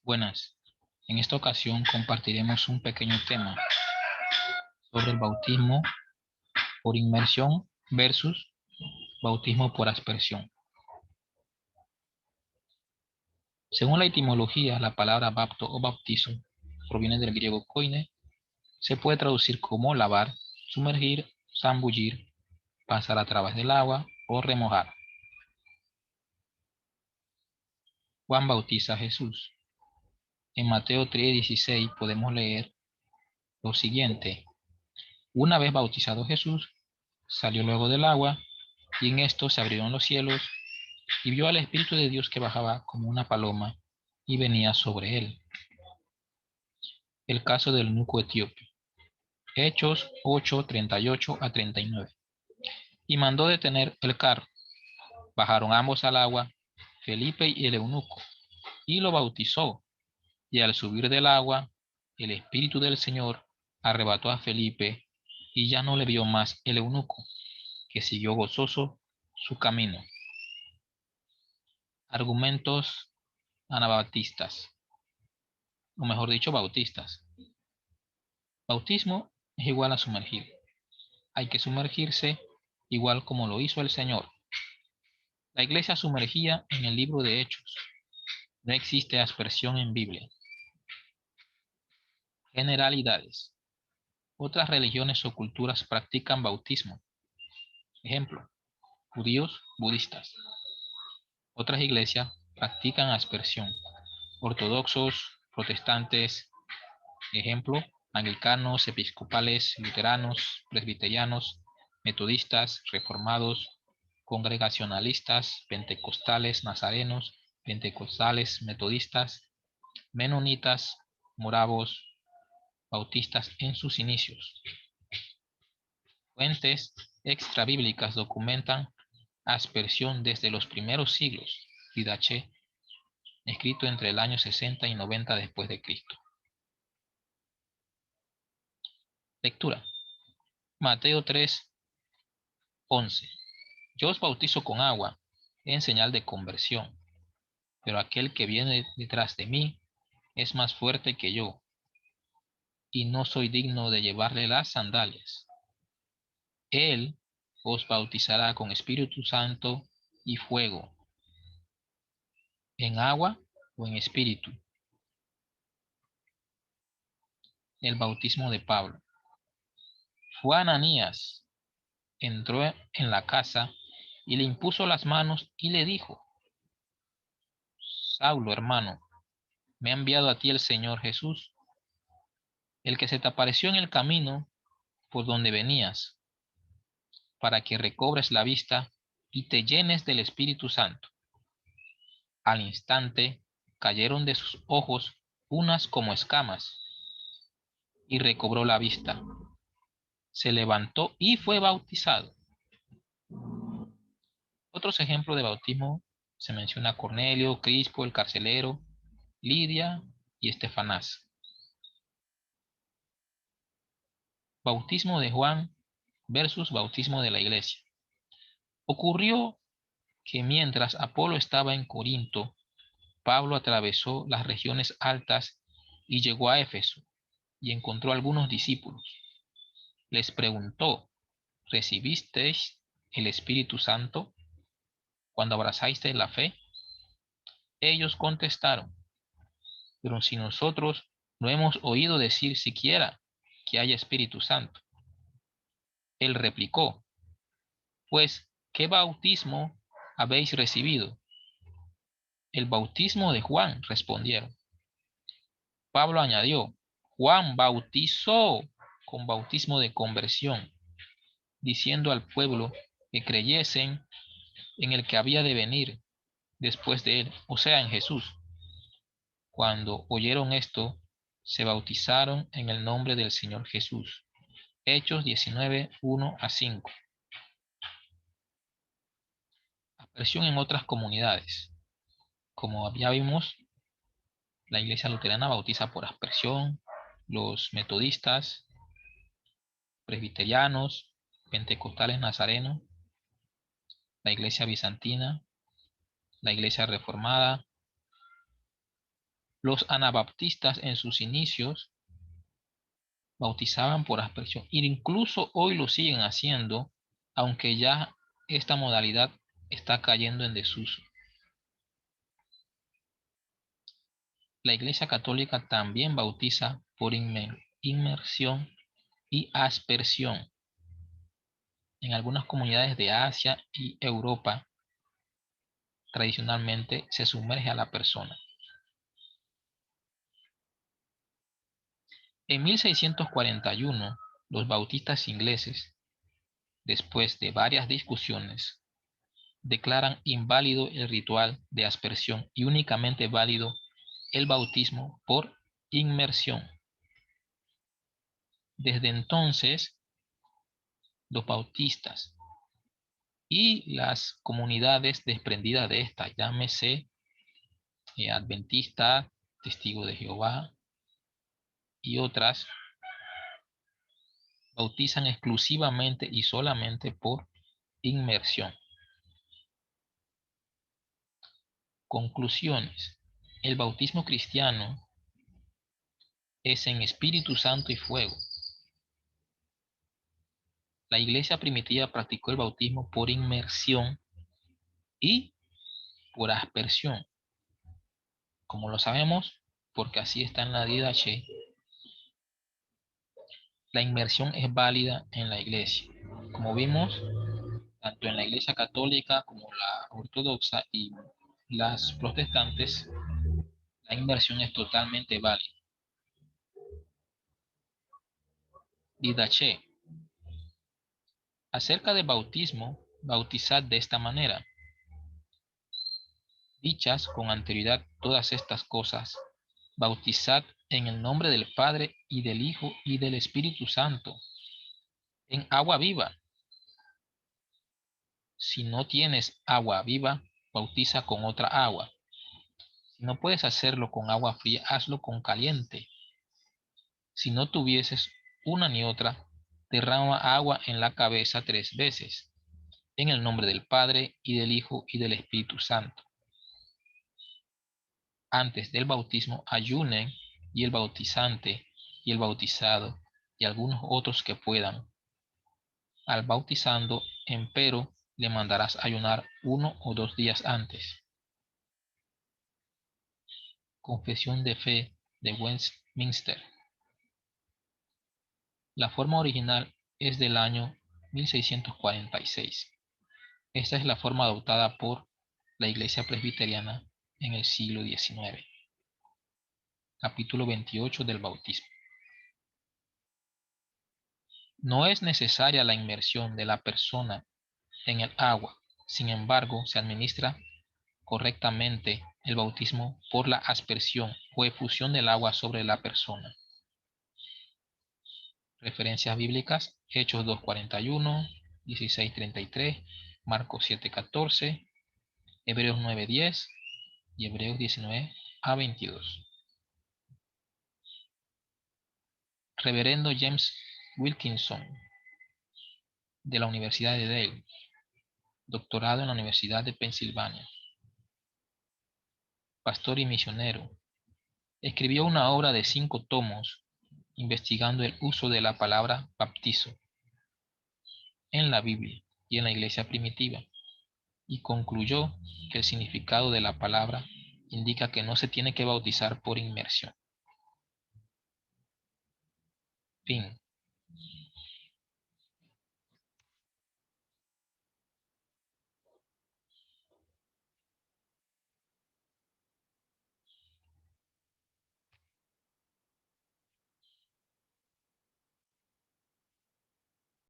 Buenas. En esta ocasión compartiremos un pequeño tema sobre el bautismo por inmersión versus bautismo por aspersión. Según la etimología, la palabra bapto o bautizo proviene del griego koine. Se puede traducir como lavar, sumergir, zambullir, pasar a través del agua o remojar. Juan bautiza a Jesús. En Mateo 3:16 podemos leer lo siguiente. Una vez bautizado Jesús, salió luego del agua, y en esto se abrieron los cielos, y vio al Espíritu de Dios que bajaba como una paloma y venía sobre él. El caso del eunuco etíope. Hechos 8:38 a 39. Y mandó detener el carro. Bajaron ambos al agua, Felipe y el eunuco, y lo bautizó. Y al subir del agua, el Espíritu del Señor arrebató a Felipe, y ya no le vio más el eunuco, que siguió gozoso su camino. Argumentos anabautistas, o mejor dicho, bautistas. Bautismo es igual a sumergir. Hay que sumergirse igual como lo hizo el Señor. La iglesia sumergía en el libro de Hechos. No existe aspersión en Biblia. Generalidades. Otras religiones o culturas practican bautismo. Ejemplo, judíos, budistas. Otras iglesias practican aspersión. Ortodoxos, protestantes, ejemplo, anglicanos, episcopales, luteranos, presbiterianos, metodistas, reformados, congregacionalistas, pentecostales, nazarenos, pentecostales, metodistas, menonitas, moravos, bautistas en sus inicios. Fuentes extrabíblicas documentan aspersión desde los primeros siglos. Didache, escrito entre el año 60 y 90 después de Cristo. Lectura. Mateo 3:11. Yo os bautizo con agua en señal de conversión, pero aquel que viene detrás de mí es más fuerte que yo, y no soy digno de llevarle las sandalias. Él os bautizará con Espíritu Santo y fuego, en agua o en espíritu. El bautismo de Pablo. Fue Ananías, entró en la casa y le impuso las manos y le dijo: Saulo, hermano, me ha enviado a ti el Señor Jesús, el que se te apareció en el camino por donde venías, para que recobres la vista y te llenes del Espíritu Santo. Al instante cayeron de sus ojos unas como escamas, y recobró la vista. Se levantó y fue bautizado. Otros ejemplos de bautismo se menciona Cornelio, Crispo, el carcelero, Lidia y Estefanás. Bautismo de Juan versus bautismo de la iglesia. Ocurrió que mientras Apolo estaba en Corinto, Pablo atravesó las regiones altas y llegó a Éfeso y encontró a algunos discípulos. Les preguntó: ¿recibisteis el Espíritu Santo cuando abrazasteis la fe? Ellos contestaron: pero si nosotros no hemos oído decir siquiera que haya Espíritu Santo. Él replicó: pues, ¿qué bautismo habéis recibido? El bautismo de Juan, respondieron. Pablo añadió: Juan bautizó con bautismo de conversión, diciendo al pueblo que creyesen en el que había de venir después de él, o sea, en Jesús. Cuando oyeron esto, se bautizaron en el nombre del Señor Jesús. Hechos 19:1-5. Aspersión en otras comunidades. Como ya vimos, la iglesia luterana bautiza por aspersión, los metodistas, presbiterianos, pentecostales nazarenos, la iglesia bizantina, la iglesia reformada, Los anabaptistas en sus inicios bautizaban por aspersión. Incluso hoy lo siguen haciendo, aunque ya esta modalidad está cayendo en desuso. La Iglesia Católica también bautiza por inmersión y aspersión. En algunas comunidades de Asia y Europa, tradicionalmente se sumerge a la persona. En 1641, los bautistas ingleses, después de varias discusiones, declaran inválido el ritual de aspersión y únicamente válido el bautismo por inmersión. Desde entonces, los bautistas y las comunidades desprendidas de esta, llámese Adventista, Testigo de Jehová y otras, bautizan exclusivamente y solamente por inmersión. Conclusiones. El bautismo cristiano es en Espíritu Santo y fuego. La iglesia primitiva practicó el bautismo por inmersión y por aspersión. Como lo sabemos, porque así está en la DIDACHE, la inmersión es válida en la iglesia. Como vimos, tanto en la iglesia católica como la ortodoxa y las protestantes, la inmersión es totalmente válida. DIDACHE. Acerca del bautismo, bautizad de esta manera. Dichas con anterioridad todas estas cosas, bautizad en el nombre del Padre y del Hijo y del Espíritu Santo, en agua viva. Si no tienes agua viva, bautiza con otra agua. Si no puedes hacerlo con agua fría, hazlo con caliente. Si no tuvieses una ni otra, derrama agua en la cabeza 3 veces, en el nombre del Padre y del Hijo y del Espíritu Santo. Antes del bautismo ayunen y el bautizante y el bautizado y algunos otros que puedan. Al bautizando, empero, le mandarás ayunar 1 o 2 días antes. Confesión de Fe de Westminster. La forma original es del año 1646. Esta es la forma adoptada por la Iglesia Presbiteriana en el siglo XIX. Capítulo 28 del bautismo. No es necesaria la inmersión de la persona en el agua. Sin embargo, se administra correctamente el bautismo por la aspersión o efusión del agua sobre la persona. Referencias bíblicas: Hechos 2:41, 16:33, Marcos 7:14, Hebreos 9:10 y Hebreos 19:22. Reverendo James Wilkinson, de la Universidad de Yale, doctorado en la Universidad de Pensilvania, pastor y misionero, escribió una obra de 5 tomos investigando el uso de la palabra baptizo en la Biblia y en la iglesia primitiva, y concluyó que el significado de la palabra indica que no se tiene que bautizar por inmersión. Fin.